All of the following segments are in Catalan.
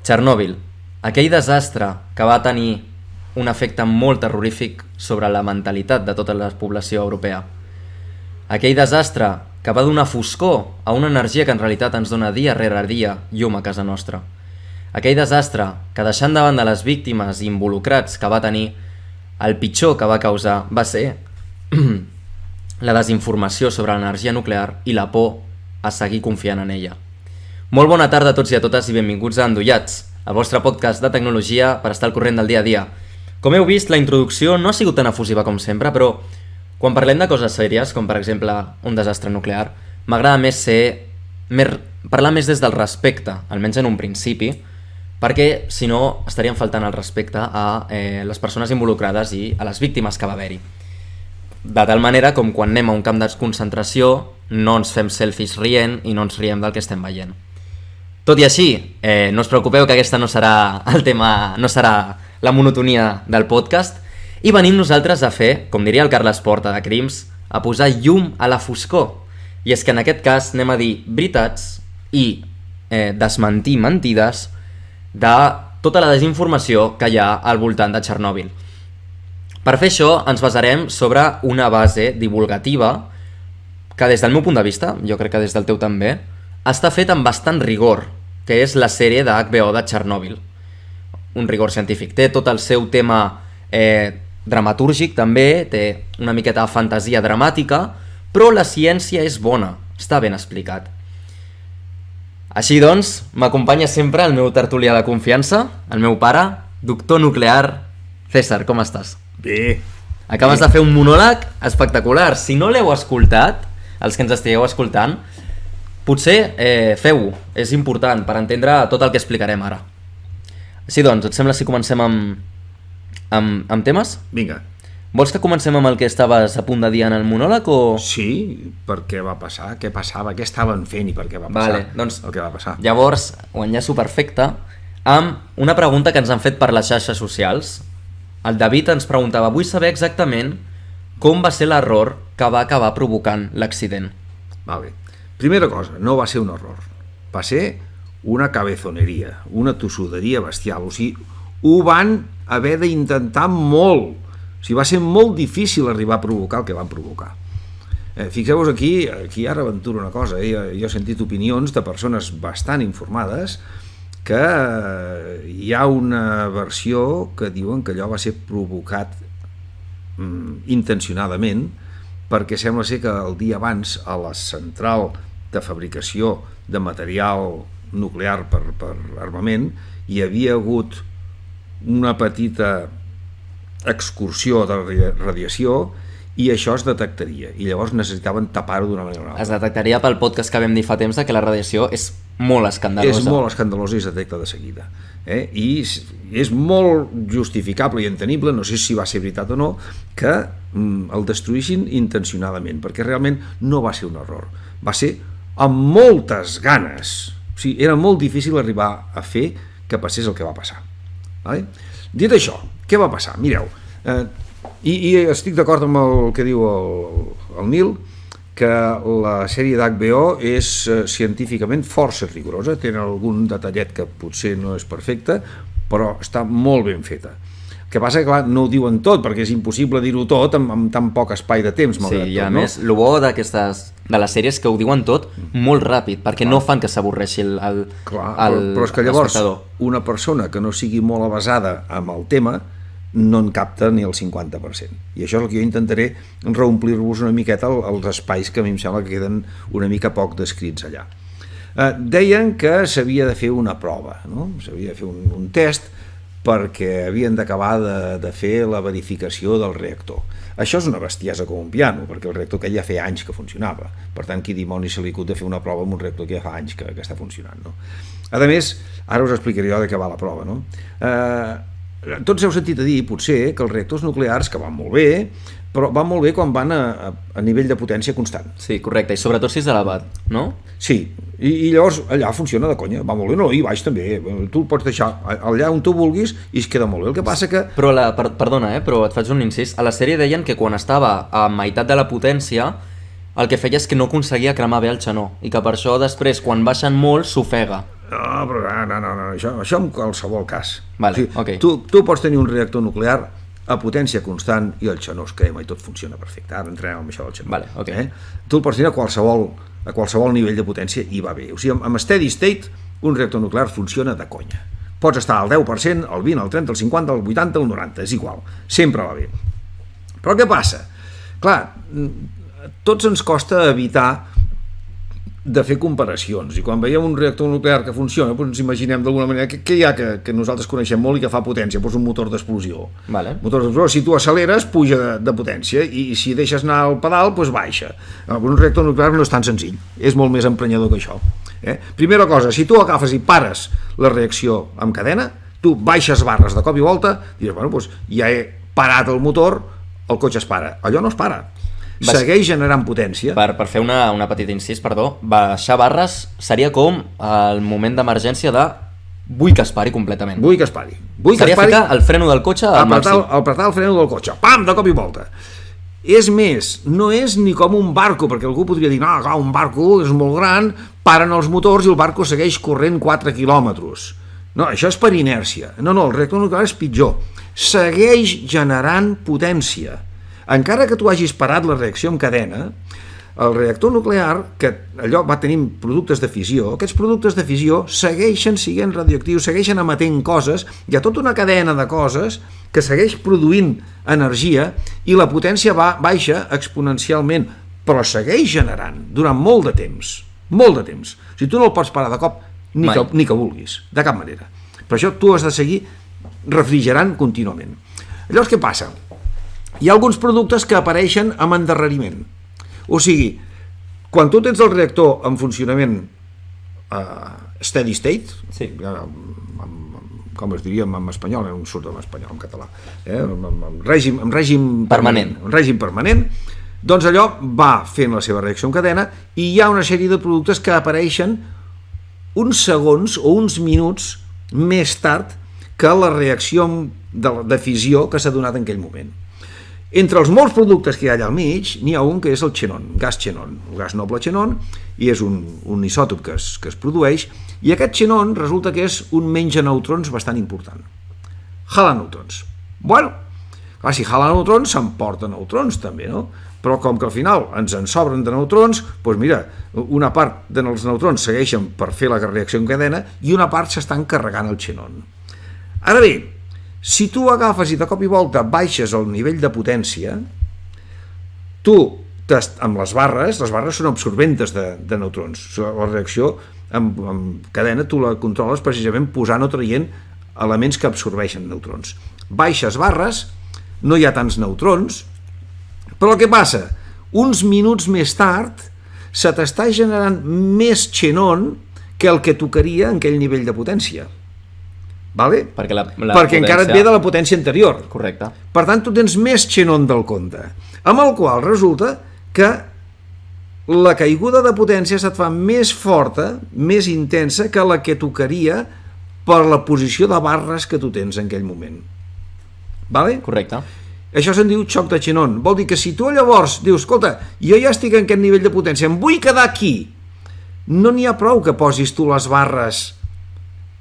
Txernòbil, aquell desastre que va tenir un efecte molt terrorífic sobre la mentalitat de tota la població europea. Aquell desastre que va donar foscor a una energia que en realitat ens dona dia rere dia llum a casa nostra. Aquell desastre que, deixant de banda les víctimes i involucrats que va tenir, el pitjor que va causar va ser la desinformació sobre l'energia nuclear i la por a seguir confiant en ella. Molt bona tarda a tots i a totes i benvinguts a Endollats, el vostre podcast de tecnologia per estar al corrent del dia a dia. Com heu vist, la introducció no ha sigut tan efusiva com sempre, però quan parlem de coses sèries, com per exemple un desastre nuclear, m'agrada parlar més des del respecte, almenys en un principi, perquè si no estaríem faltant el respecte a les persones involucrades i a les víctimes que va haver-hi. De tal manera com quan anem a un camp de concentració no ens fem selfies rient i no ens riem del que estem veient. Tot i així, no us preocupeu que aquesta no serà el tema, no serà la monotonia del podcast, i venim nosaltres a fer, com diria el Carles Porta de Crims, a posar llum a la foscor. I és que en aquest cas anem a dir veritats i desmentir mentides de tota la desinformació que hi ha al voltant de Txernòbil. Per fer això ens basarem sobre una base divulgativa que des del meu punt de vista, jo crec que des del teu també, està fet amb bastant rigor, que és la sèrie de HBO de Txernòbil. Un rigor científic. Té tot el seu tema dramatúrgic també, té una miqueta de fantasia dramàtica, però la ciència és bona, està ben explicat. Així doncs, m'acompanya sempre el meu tertulià de confiança, el meu pare, doctor nuclear. César, com estàs? Bé. Acabes de fer un monòleg espectacular. Si no l'heu escoltat, els que ens estigueu escoltant, potser feu-ho, és important per entendre tot el que explicarem ara. Així doncs, et sembla si comencem amb temes? Vinga. Vols que comencem amb el que estaves a punt de dir en el monòleg o...? Sí, per què va passar, què passava, què estaven fent i per què va passar doncs, el que va passar. Llavors, ho enllaço perfecte amb una pregunta que ens han fet per les xarxes socials. El David ens preguntava, vull saber exactament com va ser l'error que va acabar provocant l'accident. Vale. Primera cosa, no va ser un error, va ser una cabezoneria, una tossuderia bestial, o sigui, ho van haver d'intentar molt, o sigui, va ser molt difícil arribar a provocar el que van provocar. Fixeu-vos aquí ara aventuro una cosa, jo he sentit opinions de persones bastant informades que hi ha una versió que diuen que allò va ser provocat intencionadament perquè sembla ser que el dia abans a la central de fabricació de material nuclear per armament hi havia hagut una petita excursió de radiació i això es detectaria i llavors necessitaven tapar-ho d'una manera o una altra. Es detectaria pel podcast que vam dir fa temps que la radiació és molt escandalosa. És molt escandalosa i es detecta de seguida. I és molt justificable i entenible, no sé si va ser veritat o no, que el destruïssin intencionadament, perquè realment no va ser un error. Va ser amb moltes ganes. O sigui, era molt difícil arribar a fer que passés el que va passar. Vale? Dit això, què va passar? Mireu, i estic d'acord amb el que diu el Nil, que la sèrie d'HBO és científicament força rigorosa, té algun detallet que potser no és perfecte, però està molt ben feta. El que passa que clar, no ho diuen tot, perquè és impossible dir-ho tot amb tan poc espai de temps. Sí, i a més, el bo de les sèries que ho diuen tot molt ràpid, perquè no fan que s'avorreixi el però és que llavors una persona que no sigui molt avesada amb el tema no en capta ni el 50%. I això és el que jo intentaré reomplir-vos una miqueta els espais que a mi em sembla que queden una mica poc descrits allà. Deien que s'havia de fer una prova, no? S'havia de fer un test perquè havien d'acabar de fer la verificació del reactor. Això és una bestiesa com un piano, perquè el reactor que ja feia anys que funcionava. Per tant, qui dimoni se li acut de fer una prova amb un reactor que ja fa anys que està funcionant, no? A més, ara us explicaré jo de què va la prova, no? Tots heu sentit a dir, potser, que els reactors nuclears, que van molt bé, però van molt bé quan van a nivell de potència constant. Sí, correcte, i sobretot si és elevat, no? Sí, i llavors allà funciona de conya, va molt bé, no, i baix també, tu el pots deixar allà on tu vulguis i es queda molt bé, el que passa que... Però, perdona, però et faig un incís, a la sèrie deien que quan estava a meitat de la potència, el que feia és que no aconseguia cremar bé el xenó, i que per això després, quan baixen molt, s'ofega. No, però no, això en qualsevol cas. Vale, okay. Tu pots tenir un reactor nuclear a potència constant i el xenó es crema i tot funciona perfecte. Ara entrem amb això del xenó. Vale, okay. Tu el pots tenir a qualsevol nivell de potència i va bé. O sigui, amb steady state, un reactor nuclear funciona de conya. Pots estar al 10%, al 20%, al 30%, al 50%, al 80%, al 90%, és igual. Sempre va bé. Però què passa? Clar, tots ens costa evitar de fer comparacions, i quan veiem un reactor nuclear que funciona, doncs ens imaginem d'alguna manera què hi ha que nosaltres coneixem molt i que fa potència, doncs un motor d'explosió. Vale. Motor d'explosió, si tu acceleres, puja de potència, i si deixes anar el pedal, doncs baixa. Un reactor nuclear no és tan senzill, és molt més emprenyador que això. Primera cosa, si tu agafes i pares la reacció en cadena, tu baixes barres de cop i volta, dius, bueno, doncs ja he parat el motor, el cotxe es para. Allò no es para. Segueix generant potència. Per fer una petita incís, perdó, baixar barres seria com el moment d'emergència de vull que es pari completament. Vull que es pari. Seria ficar el freno del cotxe al màxim. Apretar el freno del cotxe, pam, de cop i volta. És més, no és ni com un barco, perquè algú podria dir, no, clar, un barco és molt gran, paren els motors i el barco segueix corrent 4 quilòmetres. No, això és per inèrcia. No, el reactor nuclear és pitjor. Segueix generant potència. Encara que tu hagis parat la reacció en cadena, el reactor nuclear, que allò va tenint productes de fissió, aquests productes de fissió segueixen sent radioactius, segueixen emetent coses, hi ha tota una cadena de coses que segueix produint energia i la potència baixa exponencialment, però segueix generant durant molt de temps. Molt de temps. O sigui, tu no el pots parar de cop ni que vulguis, de cap manera. Per això tu has de seguir refrigerant contínuament. Llavors, què passa? Hi ha alguns productes que apareixen amb endarreriment. O sigui, quan tu tens el reactor en funcionament steady state, sí. Com es diria en espanyol, no surt en espanyol, en català, en règim permanent, doncs allò va fent la seva reacció en cadena i hi ha una sèrie de productes que apareixen uns segons o uns minuts més tard que la reacció de fissió que s'ha donat en aquell moment. Entre els molts productes que hi ha allà al mig, n'hi ha un que és el xenon, gas xenon, el gas noble xenon, i és un isòtop que es produeix, i aquest xenon resulta que és un menjaneutrons bastant important. Halaneutrons. Bueno, clar, si halaneutrons s'emporta neutrons també, no? Però com que al final ens en sobren de neutrons, doncs mira, una part dels neutrons segueixen per fer la reacció en cadena i una part s'estan carregant el xenon. Ara bé, si tu agafes i de cop i volta baixes el nivell de potència, tu, amb les barres són absorbentes de neutrons. La reacció en cadena tu la controles precisament posant o traient elements que absorbeixen neutrons. Baixes barres, no hi ha tants neutrons, però què passa? Uns minuts més tard se t'està generant més xenon que el que tocaria en aquell nivell de potència. Vale? Perquè potència... encara et ve de la potència anterior. Correcte. Per tant, tu tens més xenon del compte, amb el qual resulta que la caiguda de potència se't fa més forta, més intensa que la que tocaria per la posició de barres que tu tens en aquell moment. Vale? Correcte. Això se'n diu xoc de xenon. Vol dir que si tu llavors dius, escolta, jo ja estic en aquest nivell de potència, em vull quedar aquí, no n'hi ha prou que posis tu les barres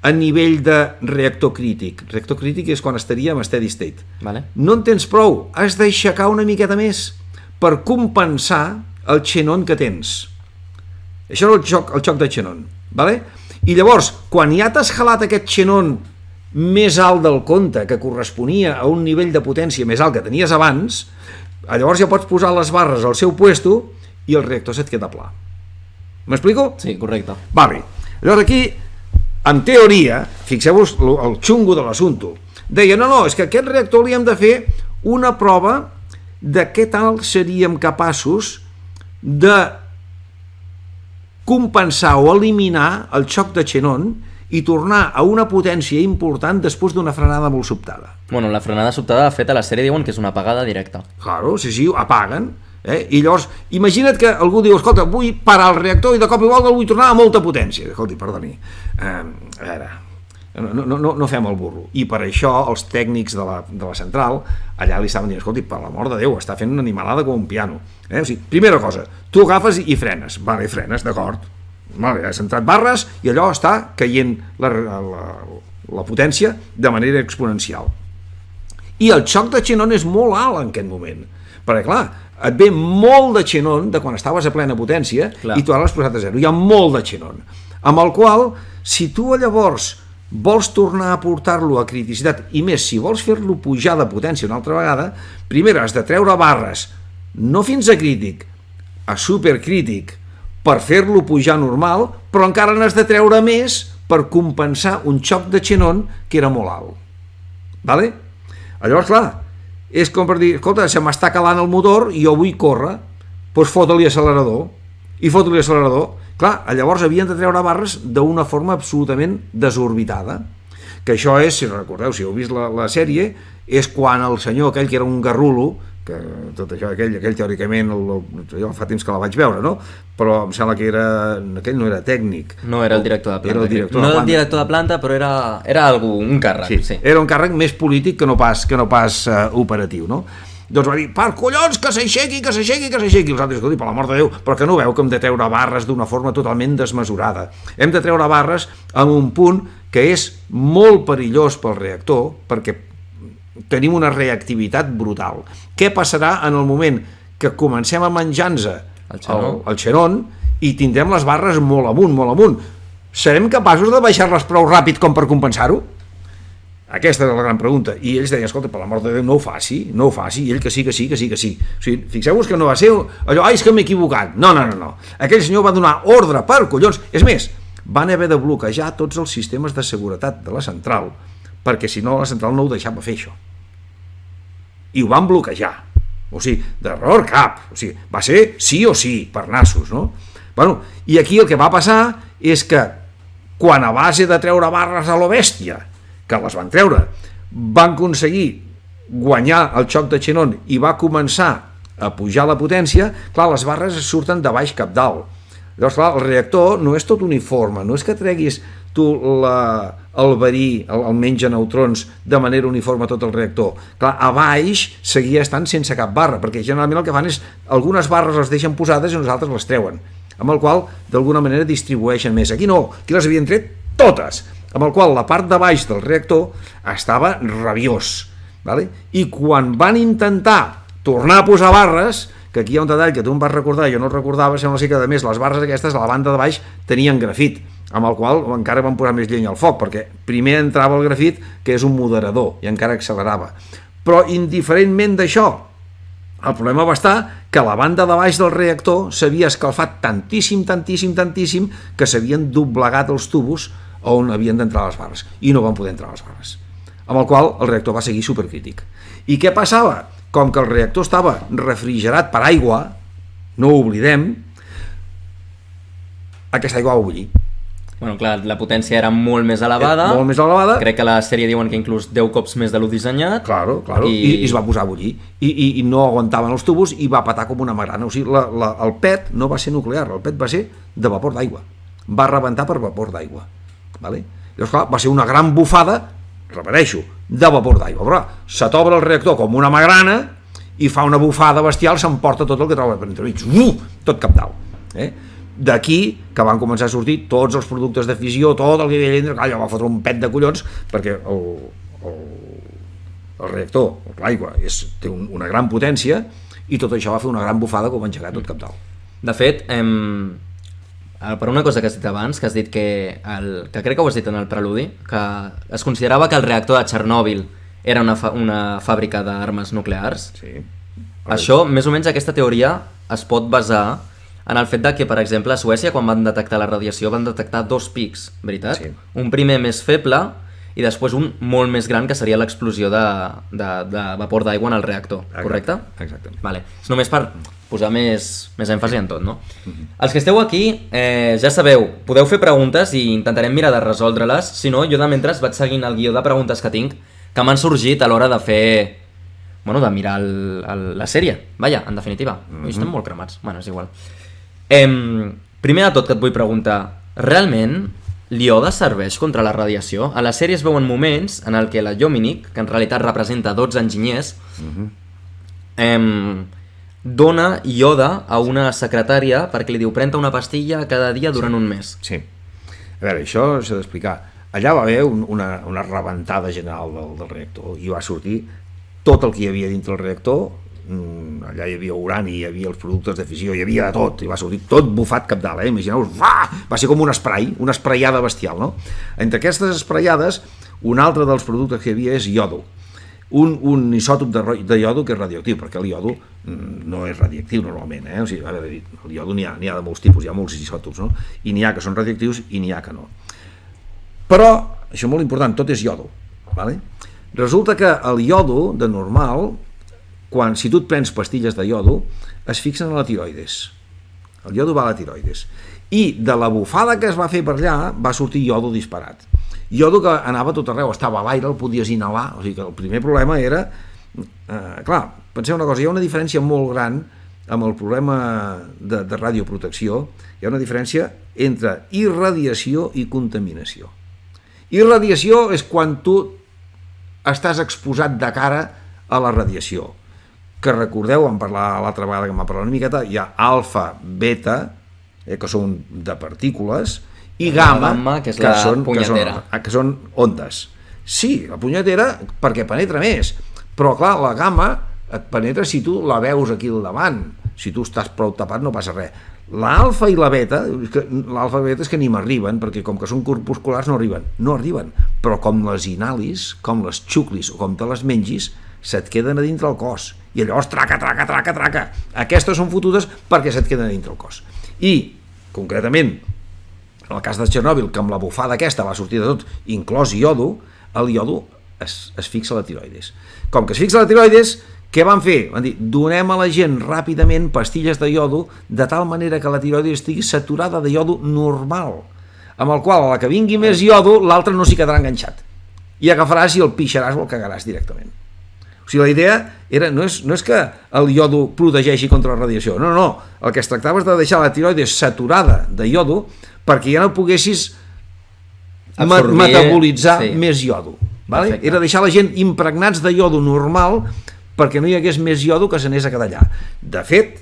a nivell de reactor crític. Reactor crític és quan estaria en steady state. Vale. No en tens prou, has d'aixecar una miqueta més per compensar el xenon que tens. Això és el xoc de xenon. Vale? I llavors, quan ja t'has jalat aquest xenon més alt del compte, que corresponia a un nivell de potència més alt que tenies abans, llavors ja pots posar les barres al seu puesto i el reactor se't queda pla. M'explico? Sí, correcte. Va bé. Llavors aquí, en teoria, fixeu-vos el xungo de l'assumpte, deia, no, és que aquest reactor li hem de fer una prova de què tal seríem capaços de compensar o eliminar el xoc de xenon i tornar a una potència important després d'una frenada molt sobtada. Bueno, la frenada sobtada, de fet, a la sèrie diuen que és una apagada directa. Claro, sí, apaguen. I llavors, imagina't que algú diu, escolta, vull parar el reactor i de cop i volta el vull tornar a molta potència. Escolti, perdoni, a veure, no fem el burro. I per això els tècnics de la central allà li estaven dient, escolti, per l'amor de Déu, està fent una animalada com un piano. O sigui, primera cosa, tu agafes i frenes. Vale, frenes, d'acord. Has entrat barres i allò està caient la potència de manera exponencial. I el xoc de xenon és molt alt en aquest moment, perquè clar, et ve molt de xenon de quan estaves a plena potència i tu ara l'has posat a zero, hi ha molt de xenon, amb el qual, si tu llavors vols tornar a portar-lo a criticitat, i més, si vols fer-lo pujar de potència una altra vegada, primer has de treure barres, no fins a crític, a supercrític, per fer-lo pujar normal, però encara n'has de treure més per compensar un xoc de xenon que era molt alt. Vale? Llavors, clar, és com per dir, escolta, se m'està calant el motor i jo vull córrer, doncs fota-li accelerador, i fota-li accelerador. Clar, llavors havien de treure barres d'una forma absolutament desorbitada, que això és, si recordeu, si heu vist la sèrie, és quan el senyor aquell que era un garrulo, que tot això, aquell teòricament, jo fa temps que la vaig veure, no? Però em sembla que aquell no era tècnic. No era el director de planta. Era el director no era el director de planta, però era un càrrec. Sí. Era un càrrec més polític que no pas operatiu, no? Doncs va dir, per collons, que s'aixequi, que s'aixequi, que s'aixequi. Els altres, escolti, per l'amor de Déu, però que no veu que hem de treure barres d'una forma totalment desmesurada. Hem de treure barres en un punt que és molt perillós pel reactor, perquè tenim una reactivitat brutal. Què passarà en el moment que comencem a menjar-nos el xenon i tindrem les barres molt amunt, molt amunt? Serem capaços de baixar-les prou ràpid com per compensar-ho? Aquesta era la gran pregunta. I ells deien, escolta, per la mort de Déu, no ho faci, i ell que sí. O sigui, fixeu-vos que no va ser allò, és que m'he equivocat. No. Aquell senyor va donar ordre per collons. És més, van haver de bloquejar tots els sistemes de seguretat de la central, perquè si no la central no ho deixava fer això. I ho van bloquejar. O sigui, d'error cap. O sigui, va ser sí o sí, per nassos, no? Bueno, i aquí el que va passar és que quan a base de treure barres a lo bèstia, que les van treure, van aconseguir guanyar el xoc de xenon i va començar a pujar la potència, clar, les barres surten de baix cap dalt. Llavors, clar, el reactor no és tot uniforme, no és que treguis tu el verí, el menja neutrons de manera uniforme a tot el reactor. Clar, a baix seguia estant sense cap barra, perquè generalment el que fan és algunes barres les deixen posades i uns altres les treuen, amb el qual d'alguna manera distribueixen més. Aquí no, aquí les havien tret totes, amb el qual la part de baix del reactor estava rabiós, vale? I quan van intentar tornar a posar barres, que aquí hi ha un detall que tu em vas recordar, jo no el recordava, sembla que a més les barres aquestes a la banda de baix tenien grafit, amb el qual encara van posar més llenya al foc, perquè primer entrava el grafit, que és un moderador, i encara accelerava. Però indiferentment d'això, el problema va estar que la banda de baix del reactor s'havia escalfat tantíssim, que s'havien doblegat els tubos on havien d'entrar les barres, i no van poder entrar les barres, amb el qual el reactor va seguir supercrític. I què passava? Com que el reactor estava refrigerat per aigua, no ho oblidem, aquesta aigua va bullir. Bueno, clar, la potència era molt més elevada. Crec que a la sèrie diuen que inclús 10 cops més de lo dissenyat. Claro. I es va posar a bullir. I no aguantaven els tubos i va petar com una magrana. O sigui, el PET no va ser nuclear, el PET va ser de vapor d'aigua. Va rebentar per vapor d'aigua. Vale? Llavors, clar, va ser una gran bufada, repeteixo, de vapor d'aigua. Però se t'obre el reactor com una magrana i fa una bufada bestial, s'emporta tot el que troba per entremig. Tot cap dalt. D'aquí que van començar a sortir tots els productes de fissió, tot el que hi havia dintre, allò va fotre un pet de collons, perquè el reactor, l'aigua, té una gran potència, i tot això va fer una gran bufada com va engegar tot cap dalt. De fet, per una cosa que has dit abans, que has dit que crec que ho has dit en el preludi, que es considerava que el reactor de Txernòbil era una fàbrica d'armes nuclears. Sí. Això, més o menys aquesta teoria es pot basar en el fet de que, per exemple, a Suècia, quan van detectar la radiació, van detectar 2 pics, veritat? Sí. Un primer més feble i després un molt més gran, que seria l'explosió de vapor d'aigua en el reactor, correcte? Exactament. Vale. És només per posar més èmfasi en tot, no? Els que esteu aquí, ja sabeu, podeu fer preguntes i intentarem mirar de resoldre-les, si no, jo de mentre vaig seguint el guió de preguntes que tinc, que m'han sorgit a l'hora de fer... Bueno, de mirar la sèrie, vaja, en definitiva. Estem molt cremats, bueno, és igual. Primer de tot que et vull preguntar, realment l'iode serveix contra la radiació? A la sèrie es veuen moments en el que la Jominic, que en realitat representa 12 enginyers, dona ioda a una secretària perquè li diu pren-te una pastilla cada dia durant un mes. Sí. A veure, això s'ha d'explicar. Allà va haver una rebentada general del reactor i va sortir tot el que hi havia dintre el reactor. Allà hi havia urani, hi havia els productes de fissió, hi havia de tot, i va sortir tot bufat capdalt, imagineu-vos, va ser com un spray, una sprayada bestial, no? Entre aquestes sprayades, un altre dels productes que hi havia és iodo, un isòtop de iodo que és radioactiu, perquè el iodo no és radioactiu normalment, o sigui, a veure, el iodo n'hi ha de molts tipus, hi ha molts isòtops, no? I n'hi ha que són radioactius i n'hi ha que no. Però, això és molt important, tot és iodo, vale? Resulta que el iodo, de normal, si tu et prens pastilles de iodo, es fixen a la tiroides. El iodo va a la tiroides. I de la bufada que es va fer per allà, va sortir iodo disparat. Iodo que anava a tot arreu, estava a l'aire, el podies inhalar, o sigui que el primer problema era... clar, penseu una cosa, hi ha una diferència molt gran amb el problema de radioprotecció, hi ha una diferència entre irradiació i contaminació. Irradiació és quan tu estàs exposat de cara a la radiació, que recordeu, vam parlar l'altra vegada que vam parlar una miqueta, hi ha alfa, beta, que són de partícules, i gamma, que és la punyetera. Que són ondes. Sí, la punyetera perquè penetra més, però clar, la gamma et penetra si tu la veus aquí al davant, si tu estàs prou tapat no passa res. L'alfa i la beta, l'alfa i la beta és que ni m'arriben, perquè com que són corpusculars no arriben, però com les inhalis, com les xuclis o com te les mengis, se't queden a dintre el cos, i llavors traca. Aquestes són fotudes perquè se't queden a dintre el cos. I, concretament, en el cas de Txernòbil, que amb la bufada aquesta va sortir de tot, inclòs iodo, el iodo es fixa a la tiroides. Com que es fixa a la tiroides, què van fer? Van dir, donem a la gent ràpidament pastilles de iodo de tal manera que la tiroides estigui saturada de iodo normal, amb el qual a la que vingui més iodo, l'altre no s'hi quedarà enganxat. I agafaràs i el pixaràs o el cagaràs directament. O sigui, la idea era, no és que el iodo protegeixi contra la radiació, no, el que es tractava és de deixar la tiroides saturada de iodo perquè ja no poguessis metabolitzar més iodo. Vale? Era deixar la gent impregnats de iodo normal perquè no hi hagués més iodo que s'anés a quedar allà. De fet,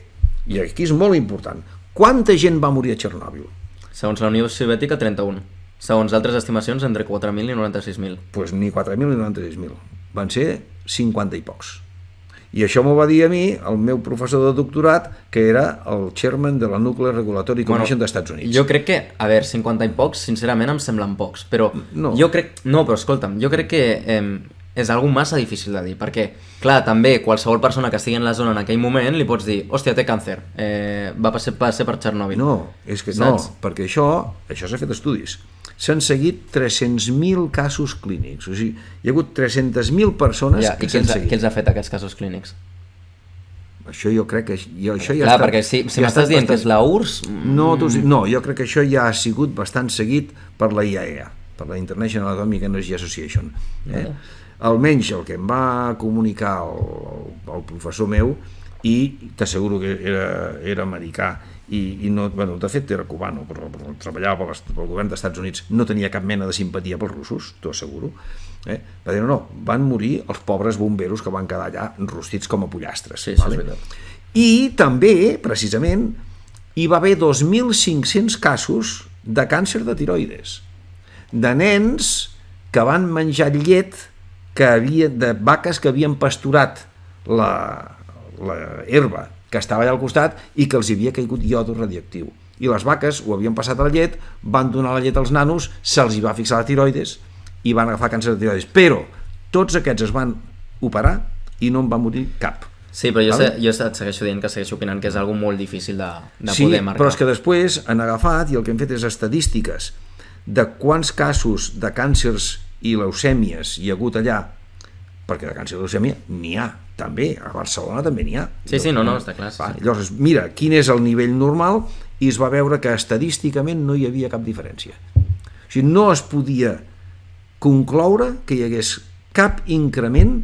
i aquí és molt important, quanta gent va morir a Txernòbil? Segons la Unió Soviètica, 31. Segons altres estimacions, entre 4.000 i 96.000. Doncs ni 4.000 ni 96.000. Van ser 50 i pocs. I això m'ho va dir a mi el meu professor de doctorat, que era el chairman de la Nuclear Regulatory Commission dels Estats Units. Jo crec que, a veure, 50 i pocs, sincerament em semblen pocs, però jo crec... No, però escolta'm, jo crec que és algo massa difícil de dir, perquè, clar, també qualsevol persona que estigui en la zona en aquell moment li pots dir, hòstia, té càncer, va ser per Txernòbil. No, és que no, perquè això s'ha fet estudis. S'han seguit 300.000 casos clínics, o sigui, hi ha hagut 300.000 persones que s'han seguit. I què els ha fet aquests casos clínics? Això jo crec que... Clar, perquè si m'estàs dient que és la URSS... No, jo crec que això ja ha sigut bastant seguit per la IAEA, per la International Atomic Energy Association. Almenys el que em va comunicar el professor meu, i t'asseguro que era americà, i no, bueno, de fet era cubano, però treballava pel govern dels Estats Units, no tenia cap mena de simpatia pels russos, t'ho asseguro. Va dir, no, van morir els pobres bomberos que van quedar allà rostits com a pollastres. Sí, vale? És veritat. I també, precisament, hi va haver 2.500 casos de càncer de tiroides, de nens que van menjar llet de vaques que havien pasturat la herba que estava allà al costat i que els havia caigut iodo radioactiu. I les vaques ho havien passat a la llet, van donar la llet als nanos, se'ls hi va fixar la tiroides i van agafar càncer de tiroides. Però tots aquests es van operar i no en va morir cap. Sí, però jo et segueixo dient que segueixo opinant que és algo molt difícil de poder marcar. Sí, però és que després han agafat i el que hem fet és estadístiques de quants casos de càncers i leucèmies hi ha hagut allà, perquè de càncer i leucèmia n'hi ha. També, a Barcelona també n'hi ha. Sí, no, està clar. Llavors, mira, quin és el nivell normal i es va veure que estadísticament no hi havia cap diferència. O sigui, no es podia concloure que hi hagués cap increment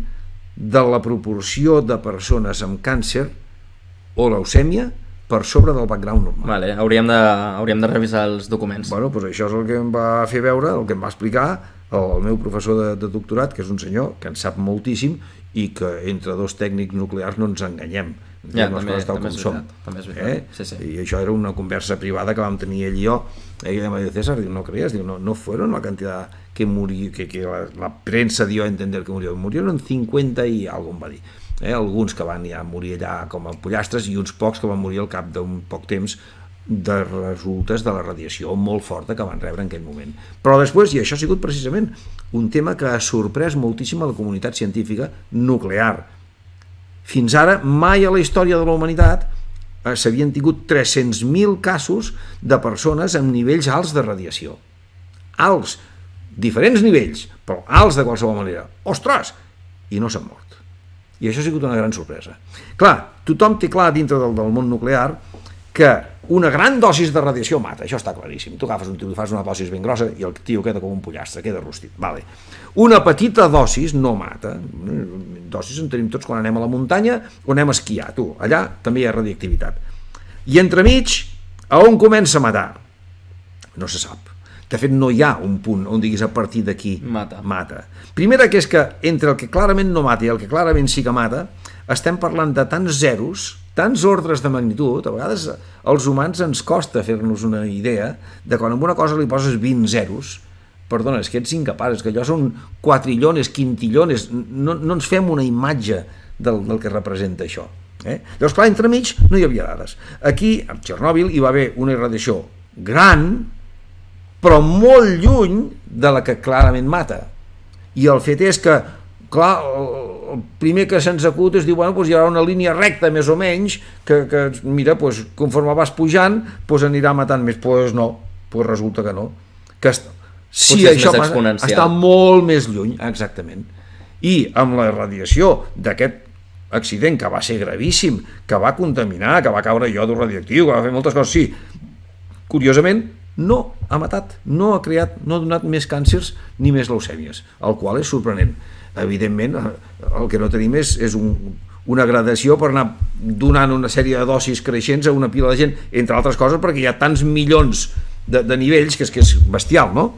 de la proporció de persones amb càncer o leucèmia per sobre del background normal. Vale, hauríem de revisar els documents. Bueno, doncs això és el que em va fer veure, el que em va explicar el meu professor de doctorat, que és un senyor que en sap moltíssim i que entre dos tècnics nuclears no ens enganyem. Ja, també és veritat. Sí. I això era una conversa privada que vam tenir ell i jo. Ell em va dir, César, no creas, no fueron la cantidad que murió, que la prensa dio a entender que murieron 50 i algo, em va dir. Alguns que van ja morir allà com a pollastres i uns pocs que van morir al cap d'un poc temps de resultes de la radiació molt forta que van rebre en aquell moment. Però després, i això ha sigut precisament un tema que ha sorprès moltíssim a la comunitat científica nuclear. Fins ara, mai a la història de la humanitat s'havien tingut 300.000 casos de persones amb nivells alts de radiació. Alts, diferents nivells, però alts de qualsevol manera. Ostres! I no s'han mort. I això ha sigut una gran sorpresa. Clar, tothom té clar dintre del món nuclear que una gran dosis de radiació mata, això està claríssim. Tu agafes un tio i fas una dosis ben grossa i el tio queda com un pollastre, queda rostit. Vale. Una petita dosis no mata. Dosis en tenim tots quan anem a la muntanya o anem a esquiar. Tu, allà també hi ha radioactivitat. I entremig, a on comença a matar? No se sap. De fet, no hi ha un punt on diguis a partir d'aquí mata. Primera, que és que entre el que clarament no mata i el que clarament sí que mata, estem parlant de tants zeros, tants ordres de magnitud. A vegades als humans ens costa fer-nos una idea de quan a una cosa li poses 20 zeros, perdona, és que ets incapaç, és que allò són quatrillones, quintillones, no ens fem una imatge del que representa això. Llavors, clar, entremig no hi havia dades. Aquí, a Txernòbil, hi va haver una irradiació gran, però molt lluny de la que clarament mata. I el fet és que, clar, el primer que se'ns acut és dir, bueno, doncs hi haurà una línia recta més o menys que mira, doncs, conforme vas pujant, doncs anirà matant més. Doncs no, doncs resulta que no. Que si això passa, està molt més lluny, exactament. I amb la radiació d'aquest accident, que va ser gravíssim, que va contaminar, que va caure iodo radioactiu, que va fer moltes coses, sí, curiosament, no ha matat, no ha creat, no ha donat més càncers ni més leucèmies, el qual és sorprenent. Evidentment, el que no tenim és una gradació per anar donant una sèrie de dosis creixents a una pila de gent, entre altres coses perquè hi ha tants milions de nivells que és bestial, no?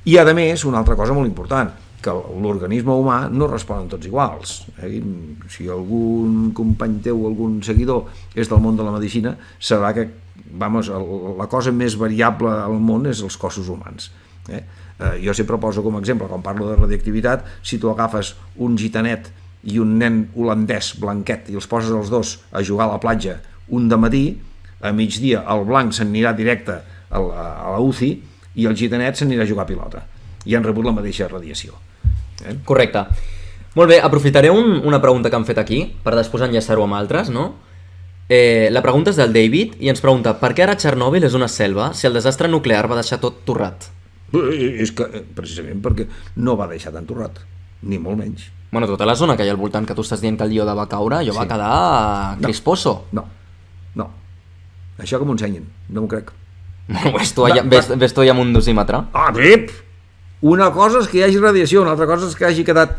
I a més, una altra cosa molt important, que l'organisme humà no responen tots iguals. Si algun company teu, algun seguidor és del món de la medicina, sabrà que la cosa més variable al món és els cossos humans. Jo sempre poso com a exemple, quan parlo de radioactivitat, si tu agafes un gitanet i un nen holandès blanquet i els poses els dos a jugar a la platja un dematí, a migdia el blanc s'anirà directe a la UCI i el gitanet s'anirà a jugar a pilota i han rebut la mateixa radiació. Correcte. Molt bé, aprofitaré una pregunta que han fet aquí per després enllaçar-ho amb altres, no? La pregunta és del David i ens pregunta per què ara Txernòbil és una selva si el desastre nuclear va deixar tot torrat? És que precisament perquè no va deixar tan torrat, ni molt menys. Bueno, tota la zona que hi ha al voltant que tu estàs dient que el iode va caure, allò va quedar crisposo. No. Això que m'ho ensenyen, no m'ho crec. Ves tu allà amb un dosímetre. Una cosa és que hi hagi radiació, una altra cosa és que hagi quedat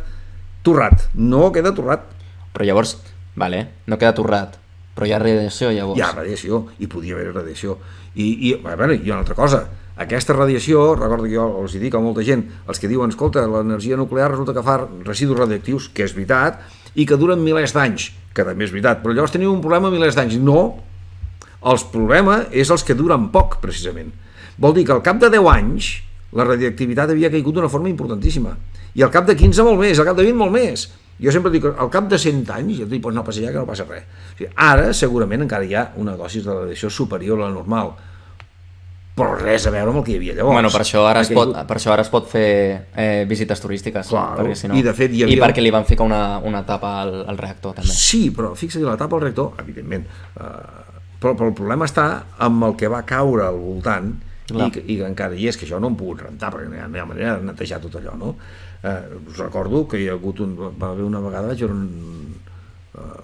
torrat. No queda torrat. Però llavors, no queda torrat, però hi ha radiació llavors. Hi ha radiació, i podia haver radiació. I una altra cosa, aquesta radiació, recordo que jo els dic a molta gent, els que diuen, escolta, l'energia nuclear resulta que fa residus radioactius, que és veritat, i que duren milers d'anys, que també és veritat, però llavors teniu un problema milers d'anys. No, el problema és els que duren poc, precisament. Vol dir que al cap de 10 anys la radioactivitat havia caigut d'una forma importantíssima, i al cap de 15 molt més, al cap de 20 molt més. Jo sempre dic, al cap de 100 anys, ja pots anar a passejar que no passa res. O sigui, ara segurament encara hi ha una dosis de radiació superior a la normal, però res a veure amb el que hi havia llavors. Bueno, per això ara es pot fer visites turístiques. Claro, perquè, si no... i de fet hi havia... I perquè li van ficar una tapa al reactor també. Sí, però fixa't, la tapa al reactor, evidentment, però el problema està amb el que va caure al voltant i que encara hi és, que això no hem pogut rentar perquè no hi ha manera de netejar tot allò, no? Us recordo que hi ha hagut va haver una vegada, vaig veure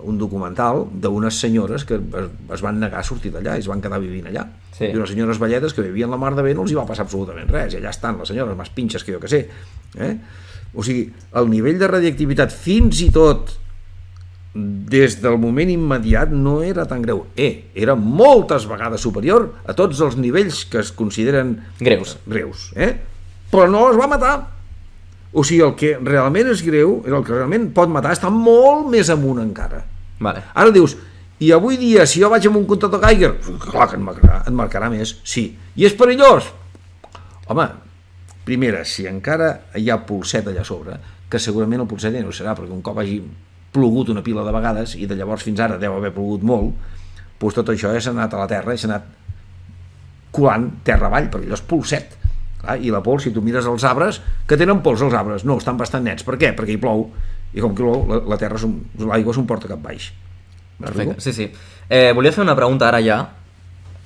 un documental d'unes senyores que es van negar a sortir d'allà i es van quedar vivint allà, i unes senyores velletes que vivien la mar de bé no els hi va passar absolutament res, i allà estan les senyores més pinxes que jo que sé. O sigui, el nivell de radioactivitat fins i tot des del moment immediat no era tan greu, era moltes vegades superior a tots els nivells que es consideren greus, però no es va matar. O sigui, el que realment és greu, el que realment pot matar, està molt més amunt encara. Vale. Ara dius, I avui dia, si jo vaig amb un comptador Geiger, clar que et marcarà més, sí. I és perillós? Home, primera, si encara hi ha polset allà sobre, que segurament el polset ja no serà, perquè un cop hagi plogut una pila de vegades, i de llavors fins ara deu haver plogut molt, doncs tot això ja s'ha anat a la terra i s'ha anat colant terra avall, perquè allò és polset. I la pols, si tu mires els arbres, que tenen pols els arbres? No, estan bastant nets. Per què? Perquè hi plou, i com que plou, la terra, l'aigua s'emporta cap baix. Perfecte, sí, sí. Volia fer una pregunta ara ja,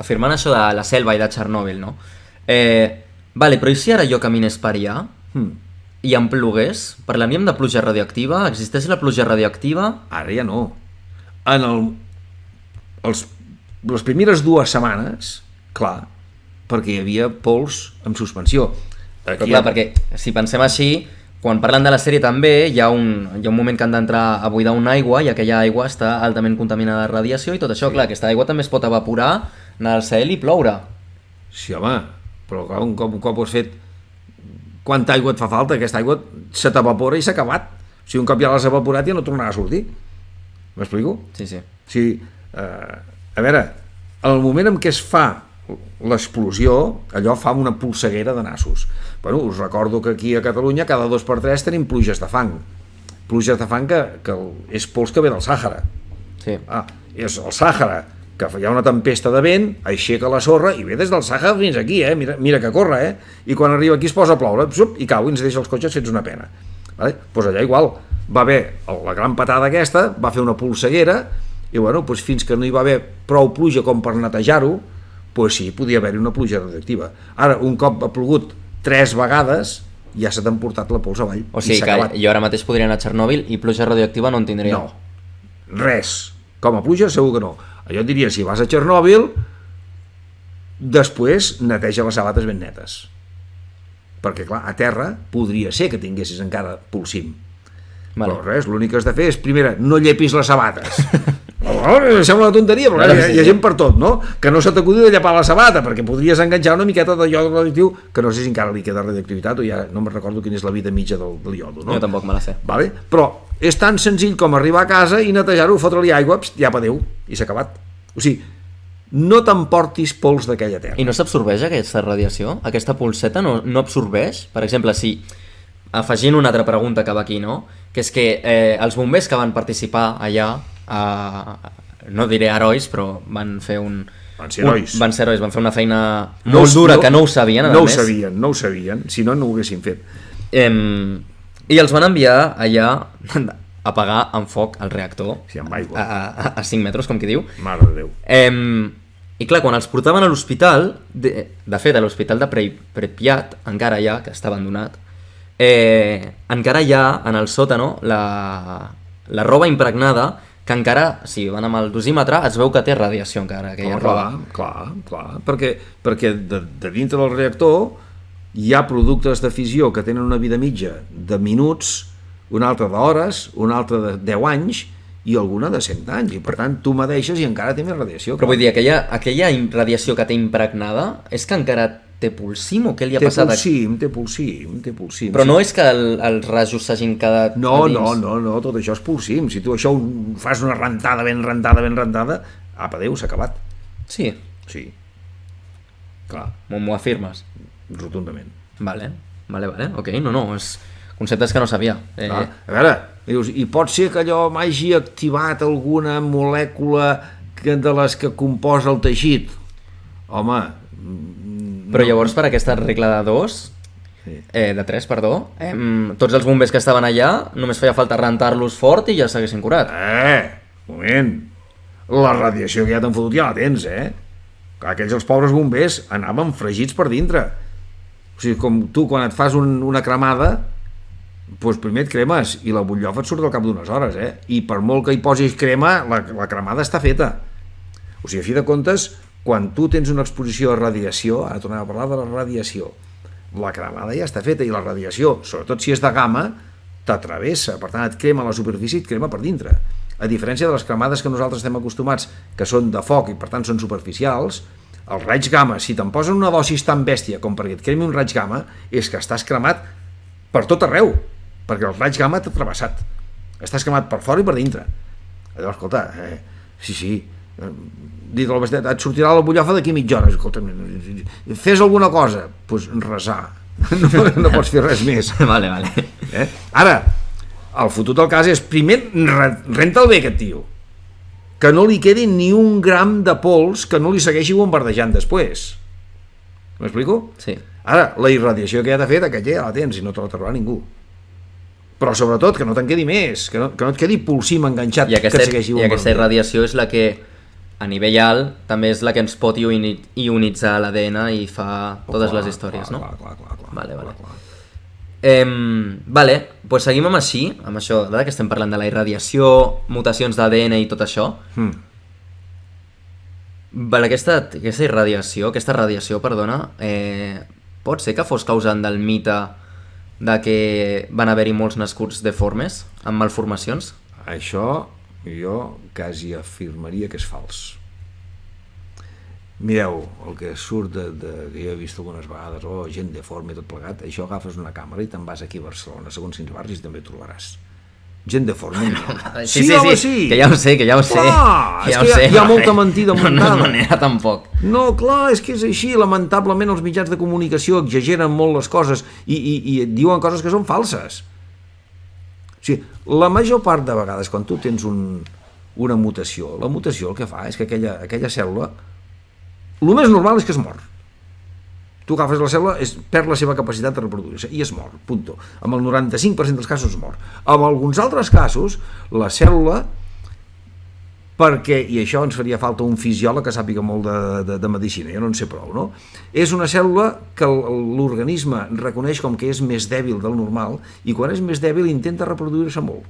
afirmant això de la selva i de Txernòbil, no? Vale, però i si ara jo caminés per allà i em plogués? Parlaríem de pluja radioactiva? Existeix la pluja radioactiva? Ara ja no. Les primeres 2 setmanes, clar, perquè hi havia pols en suspensió. Però clar, perquè si pensem així, quan parlen de la sèrie també hi ha un moment que han d'entrar a buidar una aigua i aquella aigua està altament contaminada de radiació i tot això, clar, aquesta aigua també es pot evaporar, anar al cel i ploure. Sí, home, però clar, un cop ho has fet, quanta aigua et fa falta? Aquesta aigua se t'evapora i s'ha acabat. Si un cop ja l'has evaporat ja no tornarà a sortir. M'explico? Sí, sí. Sí, a veure, en el moment en què es fa l'explosió, allò fa una polseguera de nassos. Bueno, us recordo que aquí a Catalunya cada 2x3 tenim pluges de fang. Pluges de fang que és pols que ve del Sàhara. Sí. És el Sàhara, que hi ha una tempesta de vent, aixeca la sorra i ve des del Sàhara fins aquí, mira que corre, i quan arriba aquí es posa a ploure, i cau i ens deixa els cotxes fets una pena. Doncs allà igual, va haver la gran patada aquesta, va fer una polseguera, i bueno, fins que no hi va haver prou pluja com per netejar-ho, doncs sí, podia haver-hi una pluja radioactiva. Ara, un cop ha plogut 3 vegades, ja se t'ha emportat la pols avall. O sigui que jo ara mateix podria anar a Txernòbil i pluja radioactiva no en tindria. No, res. Com a pluja segur que no. Jo et diria, si vas a Txernòbil, després neteja les sabates ben netes. Perquè, clar, a terra podria ser que tinguessis encara polsim. Vale. Però res, l'únic que has de fer és, primera, no llepis les sabates. Sembla una tonteria, però hi ha gent per tot, no? Que no se t'acudi de llepar la sabata, perquè podries enganxar una miqueta de iodo radioactiu, que no sé si encara li queda radioactivitat, o ja no me'n recordo quina és la vida mitja del iodo, no? Jo tampoc me la sé. Vale? Però és tan senzill com arribar a casa i netejar-ho, fotre-li aigua, ja pa Déu, i s'ha acabat. O sigui, no t'emportis pols d'aquella terra. I no s'absorbeix aquesta radiació? Aquesta polseta no absorbeix? Per exemple, si, afegint una altra pregunta que va aquí, no? Que és que els bombers que van participar allà, no diré herois, però van fer Van ser herois. Van fer una feina molt dura, que no ho sabien, a més. No ho sabien, si no, no ho haguessin fet. I els van enviar allà a apagar amb foc el reactor, sí, amb aigua. A 5 metres, com qui diu. Mare de Déu. I clar, quan els portaven a l'hospital, de fet, a l'hospital de Pripyat, encara hi ha, que està abandonat, encara hi ha en el sòtano la roba impregnada, que encara, si van amb el dosímetre, es veu que té radiació encara, aquella roba. Clar, perquè de dintre del reactor hi ha productes de fissió que tenen una vida mitja de minuts, una altra d'hores, una altra de 10 anys i alguna de 100 anys, i per tant tu medeixes i encara té més radiació. Però vull dir, aquella radiació que té impregnada és que encara té polsim o què li ha passat? Té polsim. Però no és que els rajos s'hagin quedat no, tot això és polsim. Si tu això fas una rentada ben rentada, apa Déu, s'ha acabat. Sí? Sí. Clar. M'ho afirmes? Rotundament. Vale, ok, no, és conceptes que no sabia. A veure, dius, i pot ser que allò m'hagi activat alguna molècula de les que composa el teixit? Home... Però llavors per aquesta regla de 2, de 3, perdó, tots els bombers que estaven allà només feia falta rentar-los fort i ja s'haguessin curat. Moment, la radiació que ja t'han fotut ja la tens, Aquells els pobres bombers anaven fregits per dintre. O sigui, com tu quan et fas una cremada, doncs primer et cremes i la butllofa et surt al cap d'unes hores, I per molt que hi posis crema, la cremada està feta. O sigui, a fi de comptes, quan tu tens una exposició a radiació, ara tornem a parlar de la radiació, la cremada ja està feta i la radiació, sobretot si és de gamma, t'atravessa, per tant et crema a la superfície i et crema per dintre. A diferència de les cremades que nosaltres estem acostumats, que són de foc i per tant són superficials, els raigs gamma, si te'n posen una dosis tan bèstia com perquè et cremi un raig gamma, és que estàs cremat per tot arreu, perquè el raig gamma t'ha travessat. Estàs cremat per fora i per dintre. Llavors, escolta, Sí. Dit al bestet, et sortirà la bullofa d'aquí mitja hora. Escolta, fes alguna cosa. Doncs resar. No pots fer res més. Vale. Ara, el fotut del cas és, primer, renta'l bé aquest tio. Que no li quedi ni un gram de pols que no li segueixi bombardejant després. M'explico? Sí. Ara, la irradiació que ja t'ha fet, aquella ja la tens i no te la trobarà ningú. Però sobretot que no te'n quedi més, que no et quedi pulsim enganxat que et segueixi bombardejant. I aquesta irradiació és la que, a nivell alt, també és la que ens pot ionitzar l'ADN i fa totes les històries, no? Clar. Vale. Vale, doncs seguim amb això, ara que estem parlant de la irradiació, mutacions d'ADN i tot això. Vale, aquesta radiació, pot ser que fos causant del mite de que van haver-hi molts nascuts deformes, amb malformacions? Això jo quasi afirmaria que és fals. Mireu, el que surt que jo he vist algunes vegades, gent deforme i tot plegat, això agafes una càmera i te'n vas aquí a Barcelona, segons quins barris també trobaràs. Gent deforme. Sí, que ja ho sé. Clar, és que hi ha molta mentida muntada. No és manera tampoc. No, clar, és que és així. Lamentablement els mitjans de comunicació exageren molt les coses i diuen coses que són falses. O sigui, la major part de vegades quan tu tens una mutació, la mutació el que fa és que aquella cèl·lula, el més normal és que es mor. Tu agafes la cèl·lula, perd la seva capacitat de reproduir-se i es mor, punto. Amb el 95% dels casos es mor. En alguns altres casos, la cèl·lula, perquè, i això ens faria falta un fisiòleg que sàpiga molt de medicina, jo no en sé prou, no? És una cèl·lula que l'organisme reconeix com que és més dèbil del normal i quan és més dèbil intenta reproduir-se molt.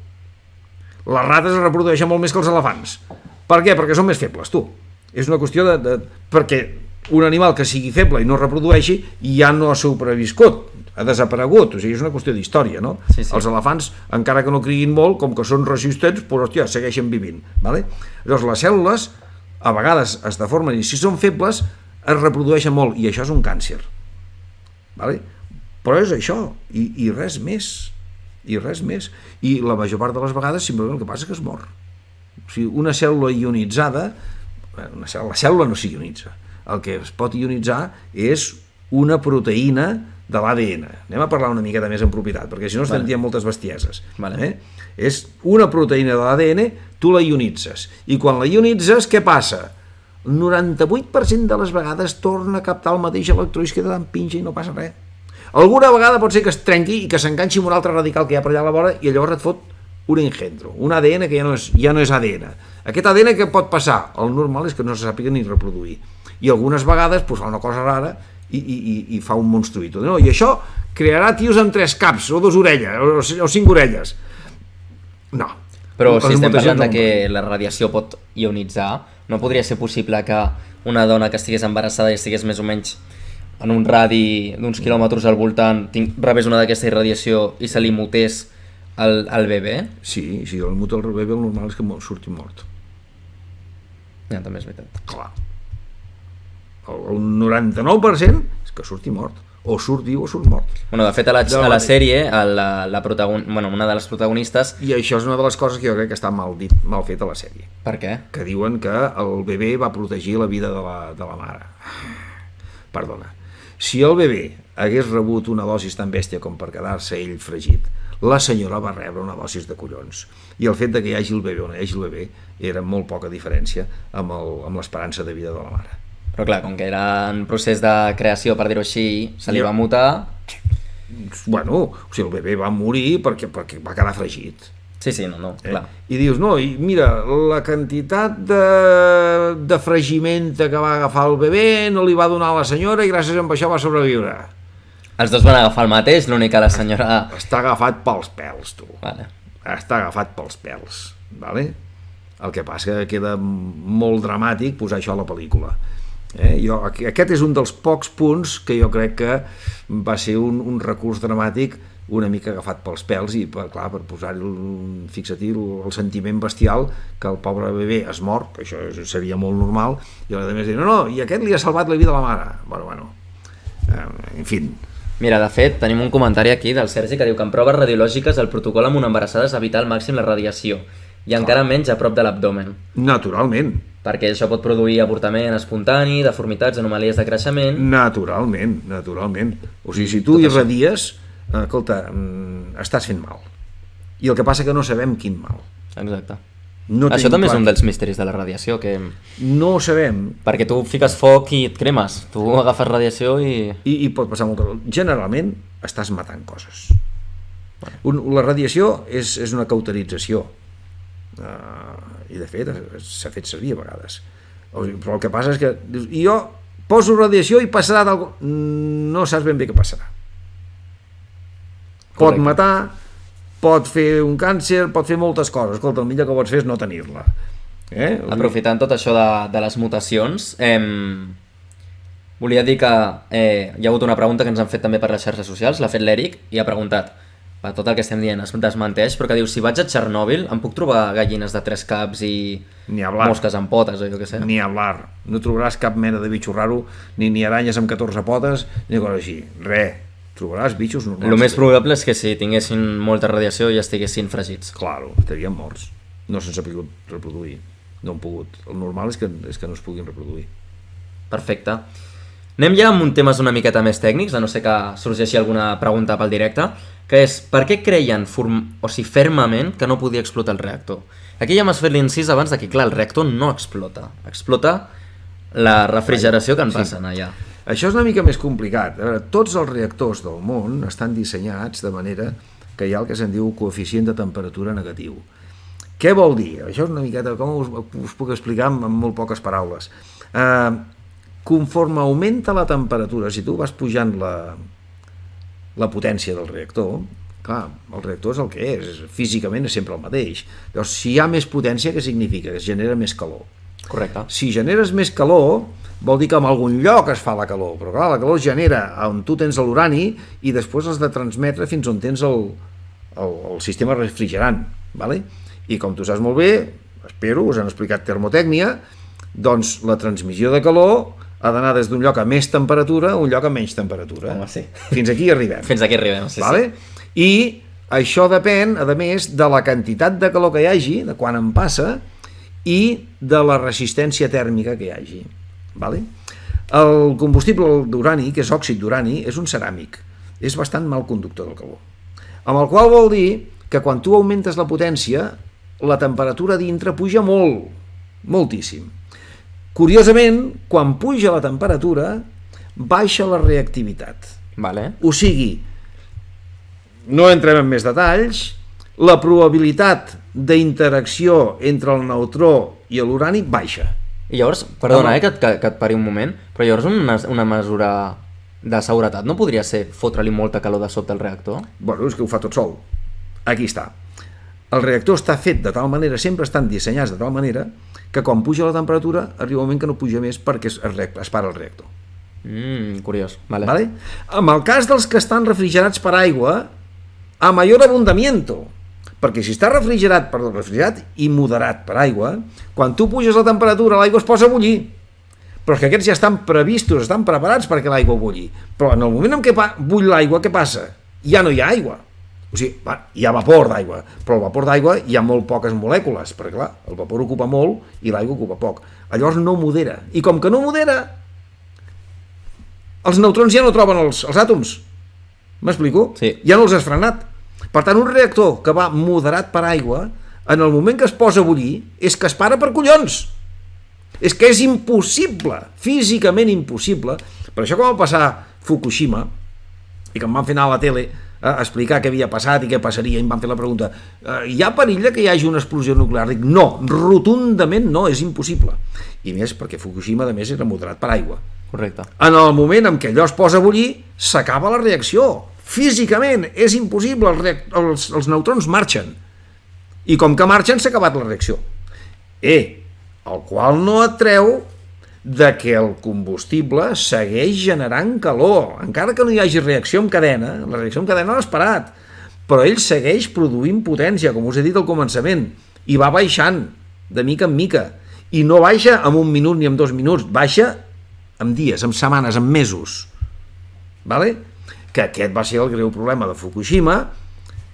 Les rates es reprodueixen molt més que els elefants. Per què? Perquè són més febles, tu. És una qüestió perquè un animal que sigui feble i no reprodueixi ja no ha sobreviscut, ha desaparegut, o sigui, és una qüestió d'història, no? Sí. Els elefants, encara que no criguin molt, com que són resistents, doncs, hòstia, segueixen vivint, ¿vale? Llavors, les cèl·lules, a vegades es deformen i si són febles, es reprodueixen molt, i això és un càncer, ¿vale? Però és això, i res més, i la major part de les vegades simplement el que passa és que es mor. O sigui, una cèl·lula ionitzada, la cèl·lula no s'ionitza, el que es pot ionitzar és una proteïna de l'ADN. Anem a parlar una miqueta més en propietat, perquè si no estem dient moltes bestieses. És una proteïna de l'ADN, tu la ionitzes. I quan la ionitzes, què passa? El 98% de les vegades torna a captar el mateix electró i es queda tan pinxa i no passa res. Alguna vegada pot ser que es trenqui i que s'enganxi amb un altre radical que hi ha per allà a la vora i llavors et fot un engendro, un ADN que ja no és ADN. Aquest ADN què pot passar? El normal és que no se sàpiga ni reproduir. I algunes vegades fa una cosa rara i fa un monstruïto. No? I això crearà tios amb 3 caps, o 2 orelles, o 5 orelles. No. Però si estem parlant de que la radiació pot ionitzar, no podria ser possible que una dona que estigués embarassada i estigués més o menys en un radi d'uns quilòmetres al voltant, rebés una d'aquesta irradiació i se li mutés al bebè? Sí, si el muta el bebè, el normal és que surti mort. Ja, també és veritat. Clar. El 99% és que surti mort, o surt viu o surt mort. Bueno, de fet, a la sèrie, una de les protagonistes... I això és una de les coses que jo crec que està mal fet a la sèrie. Per què? Que diuen que el bebè va protegir la vida de la mare. Perdona. Si el bebè hagués rebut una dosis tan bèstia com per quedar-se ell fregit, la senyora va rebre una dosis de collons. I el fet de que hi hagi el bebè o no hi hagi el bebè era molt poca diferència amb l'esperança de vida de la mare. Però clar, com que era en procés de creació, per dir-ho així, se li va mutar... Bueno, o sigui, el bebè va morir perquè va quedar fregit. Sí, no, clar. I dius, no, i mira, la quantitat de fregimenta que va agafar el bebè no li va donar a la senyora i gràcies a això va sobreviure. Els dos van agafar el mateix, l'únic que la senyora... Està agafat pels pèls, tu. Vale. Està agafat pels pèls, vale? El que passa que queda molt dramàtic posar això a la pel·lícula. Aquest és un dels pocs punts que jo crec que va ser un recurs dramàtic una mica agafat pels pèls i per posar-hi, fixa-t'hi, el sentiment bestial que el pobre bebè es mor, que això seria molt normal, i a més dir, no, i aquest li ha salvat la vida a la mare. Bueno, en fi. Mira, de fet, tenim un comentari aquí del Sergi que diu que en proves radiològiques el protocol amb una embarassada és evitar al màxim la radiació i encara menys a prop de l'abdomen. Naturalment. Perquè això pot produir avortament espontani, deformitats, anomalies de creixement... Naturalment. O sigui, si tu irradies, escolta, estàs fent mal. I el que passa que no sabem quin mal. Exacte. Això també és un dels misteris de la radiació, que... No ho sabem. Perquè tu fiques foc i et cremes. Tu agafes radiació i... I pot passar molt. Generalment estàs matant coses. La radiació és una cauterització. I de fet s'ha fet servir a vegades. Però el que passa és que jo poso radiació i passarà d'algú. No saps ben bé què passarà. Correcte. Pot matar, pot fer un càncer, pot fer moltes coses. Escolta, el millor que pots fer és no tenir-la. Aprofitant tot això de les mutacions, volia dir que hi ha hagut una pregunta que ens han fet també per les xarxes socials, l'ha fet l'Eric i ha preguntat, per tot el que estem dient es desmenteix, però que diu, si vaig a Txernòbil em puc trobar gallines de 3 caps i mosques amb potes o jo què sé? Ni hablar, no trobaràs cap mena de bitxo raro, ni aranyes amb 14 potes, ni coses així, res. Trobaràs bitxos normals. El més probable és que si tinguessin molta radiació ja estiguessin fregits. Claro, estarien morts. No se'ns ha pogut reproduir. No han pogut. El normal és que no es puguin reproduir. Perfecte. Anem ja amb temes una miqueta més tècnics, a no ser que sorgeixi alguna pregunta pel directe, que és, per què creien fermament que no podia explotar el reactor? Aquí ja m'has fet l'incís abans de que, clar, el reactor no explota. Explota la refrigeració que en passen allà. Això és una mica més complicat. A veure, tots els reactors del món estan dissenyats de manera que hi ha el que se'n diu coeficient de temperatura negatiu. Què vol dir? Això és una miqueta, com us puc explicar amb molt poques paraules. Conforme augmenta la temperatura, si tu vas pujant la potència del reactor, clar, el reactor és el que és, físicament és sempre el mateix. Llavors, si hi ha més potència, què significa? Que es genera més calor. Correcte. Si generes més calor, vol dir que en algun lloc es fa la calor, però clar, la calor es genera on tu tens l'urani i després has de transmetre fins on tens el sistema refrigerant, ¿vale? I com tu saps molt bé, espero, us han explicat termotècnia, doncs la transmissió de calor ha d'anar des d'un lloc a més temperatura a un lloc a menys temperatura. Home, sí. Fins aquí arribem. Fins aquí arribem, sí, ¿vale? Sí. I això depèn, a més, de la quantitat de calor que hi hagi, de quan en passa, i de la resistència tèrmica que hi hagi. Vale? El combustible d'urani, que és òxid d'urani, és un ceràmic, és bastant mal conductor del calor, amb el qual vol dir que quan tu augmentes la potència la temperatura dintre puja molt, moltíssim. Curiosament, quan puja la temperatura baixa la reactivitat. Vale. O sigui, no entrem en més detalls, la probabilitat d'interacció entre el neutró i l'urani baixa. I llavors, perdona, que et pari un moment, però llavors una mesura de seguretat no podria ser fotre-li molta calor de sobte al reactor? Bueno, és que ho fa tot sol. Aquí està. El reactor està fet de tal manera, sempre estan dissenyats de tal manera, que quan puja la temperatura arriba un moment que no puja més perquè es para el reactor. Curiós. Vale. ¿Vale? En el cas dels que estan refrigerats per aigua, a mayor abundamiento, perquè si està refrigerat i moderat per aigua, quan tu puges la temperatura l'aigua es posa a bullir, però és que aquests ja estan previstos, estan preparats perquè l'aigua bulli, però en el moment en què bull l'aigua, què passa? Ja no hi ha aigua, o sigui, hi ha vapor d'aigua, però el vapor d'aigua hi ha molt poques molècules, perquè clar, el vapor ocupa molt i l'aigua ocupa poc, llavors no modera, i com que no modera, els neutrons ja no troben els àtoms, m'explico? Sí. Ja no els has frenat. Per tant, un reactor que va moderat per aigua, en el moment que es posa a bullir, és que es para per collons. És que és impossible, físicament impossible. Per això quan va passar Fukushima, i que em van fer anar a la tele a explicar què havia passat i què passaria, i em van fer la pregunta, hi ha perill que hi hagi una explosió nuclear? Dic, no, rotundament no, és impossible. I més perquè Fukushima, a més, era moderat per aigua. Correcte. En el moment en què allò es posa a bullir, s'acaba la reacció. Físicament és impossible, els neutrons marxen. I com que marxen, s'ha acabat la reacció. El qual no et treu de que el combustible segueix generant calor. Encara que no hi hagi reacció en cadena, la reacció en cadena l'has parat, però ell segueix produint potència, com us he dit al començament, i va baixant de mica en mica. I no baixa en 1 minut ni en 2 minuts, baixa en dies, en setmanes, en mesos. Vale? Que aquest va ser el greu problema de Fukushima,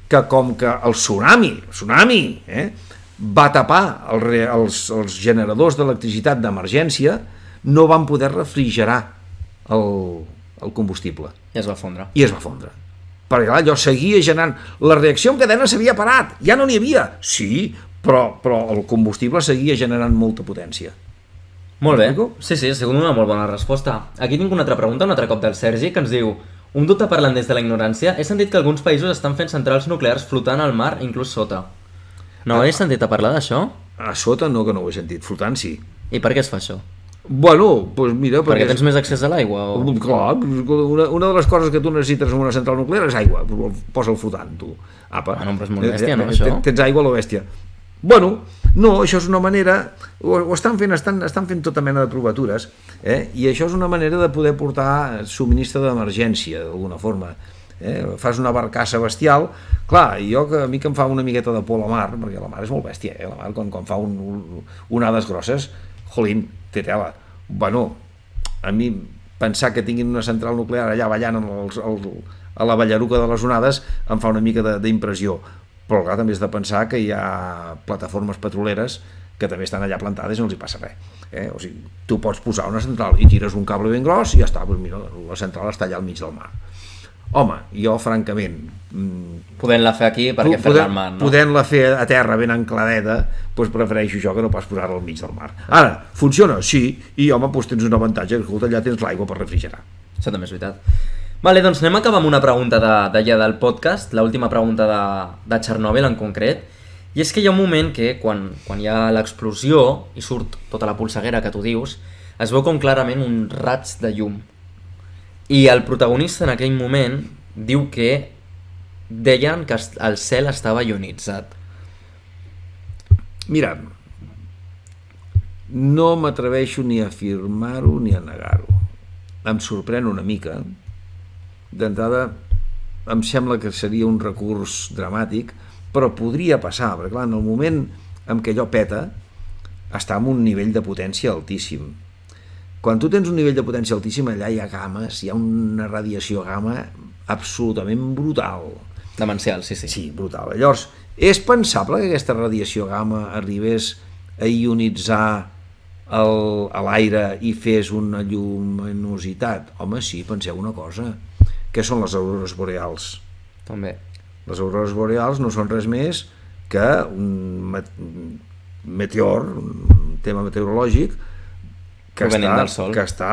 que com que el tsunami, va tapar els generadors d'electricitat d'emergència, no van poder refrigerar el combustible. I es va fondre. Perquè clar, allò seguia generant... La reacció en cadena s'havia parat, ja no n'hi havia. Sí, però el combustible seguia generant molta potència. Molt bé, sí, ha sigut una molt bona resposta. Aquí tinc una altra pregunta, un altre cop del Sergi, que ens diu: un dubte parlant des de la ignorància, he sentit que alguns països estan fent centrals nuclears flotant al mar, inclús sota. No he sentit a parlar d'això? A sota no, que no ho he sentit, flotant sí. I per què es fa això? Bueno, doncs mira... Perquè tens més accés a l'aigua? O... Clar, una de les coses que tu necessites en una central nuclear és aigua, posa el flotant, tu. Apa. Ah, no, però és molt bèstia, no, això? Tens aigua a la bèstia. Bueno, no, això és una manera... Ho estan fent tota mena de provatures, i això és una manera de poder portar subministre d'emergència, d'alguna forma. Fas una barcassa bestial, clar, a mi que em fa una miqueta de por la mar, perquè la mar és molt bèstia, la mar quan fa onades grosses, jolín, té tela. Bueno, a mi pensar que tinguin una central nuclear allà ballant a la ballaruca de les onades em fa una mica d'impressió, però clar, també has de pensar que hi ha plataformes petroleres que també estan allà plantades i no els hi passa res. O sigui, tu pots posar una central i tires un cable ben gros i ja està, doncs mira, la central està allà al mig del mar. Home, jo francament... Podent-la fer aquí, perquè fer-la al mar, no? Podent-la fer a terra ben ancladeta, doncs prefereixo això que no pas posar-la al mig del mar. Ara, funciona? Sí, i home, doncs tens un avantatge, que allà tens l'aigua per refrigerar. Això també és veritat. Vale, doncs anem a acabar amb una pregunta d'allà del podcast, l'última pregunta de Txernòbil en concret, i és que hi ha un moment que quan hi ha l'explosió i surt tota la polseguera que tu dius, es veu com clarament un raig de llum. I el protagonista en aquell moment diu que deien que el cel estava ionitzat. Mira, no m'atreveixo ni a afirmar-ho ni a negar-ho. Em sorprèn una mica. D'entrada, em sembla que seria un recurs dramàtic, però podria passar, perquè clar, en el moment en què allò peta, està en un nivell de potència altíssim. Quan tu tens un nivell de potència altíssim, allà hi ha games, hi ha una radiació gamma absolutament brutal. Demencial, sí. Sí, brutal. Llavors, és pensable que aquesta radiació gamma arribés a ionitzar l'aire i fes una lluminositat? Home, sí, penseu una cosa. Què són les aurores boreals? També. Les aurores boreals no són res més que un meteor, un tema meteorològic, que està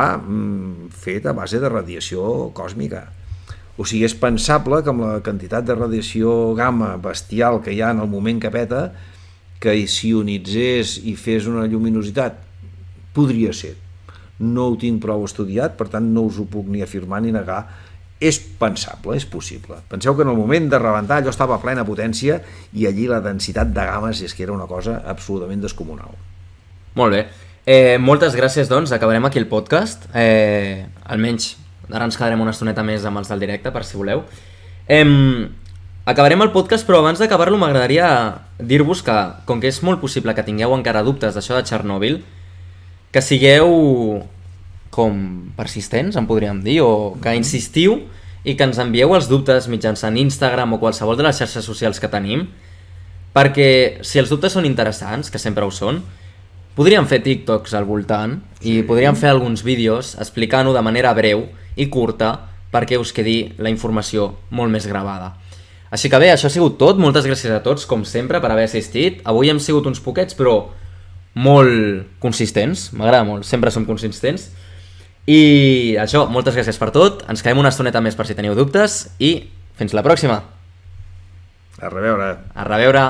fet a base de radiació còsmica. O sigui, és pensable que amb la quantitat de radiació gamma bestial que hi ha en el moment que peta, que s'ionitzés i fes una lluminositat. Podria ser. No ho tinc prou estudiat, per tant no us ho puc ni afirmar ni negar. És pensable, és possible. Penseu que en el moment de rebentar allò estava a plena potència i allí la densitat de games és que era una cosa absolutament descomunal. Molt bé. Moltes gràcies, doncs. Acabarem aquí el podcast. Almenys ara ens quedarem una estoneta més amb els del directe, per si voleu. Acabarem el podcast, però abans d'acabar-lo m'agradaria dir-vos que, com que és molt possible que tingueu encara dubtes d'això de Txernòbil, que sigueu com persistents, en podríem dir, o que insistiu i que ens envieu els dubtes mitjançant Instagram o qualsevol de les xarxes socials que tenim, perquè si els dubtes són interessants, que sempre ho són, podríem fer TikToks al voltant i podríem fer alguns vídeos explicant-ho de manera breu i curta perquè us quedi la informació molt més gravada. Així que bé, això ha sigut tot. Moltes gràcies a tots, com sempre, per haver assistit. Avui hem sigut uns poquets, però molt consistents. M'agrada molt, sempre som consistents. I això, moltes gràcies per tot. Ens quedem una estoneta més per si teniu dubtes i fins la pròxima. A reveure. A reveure.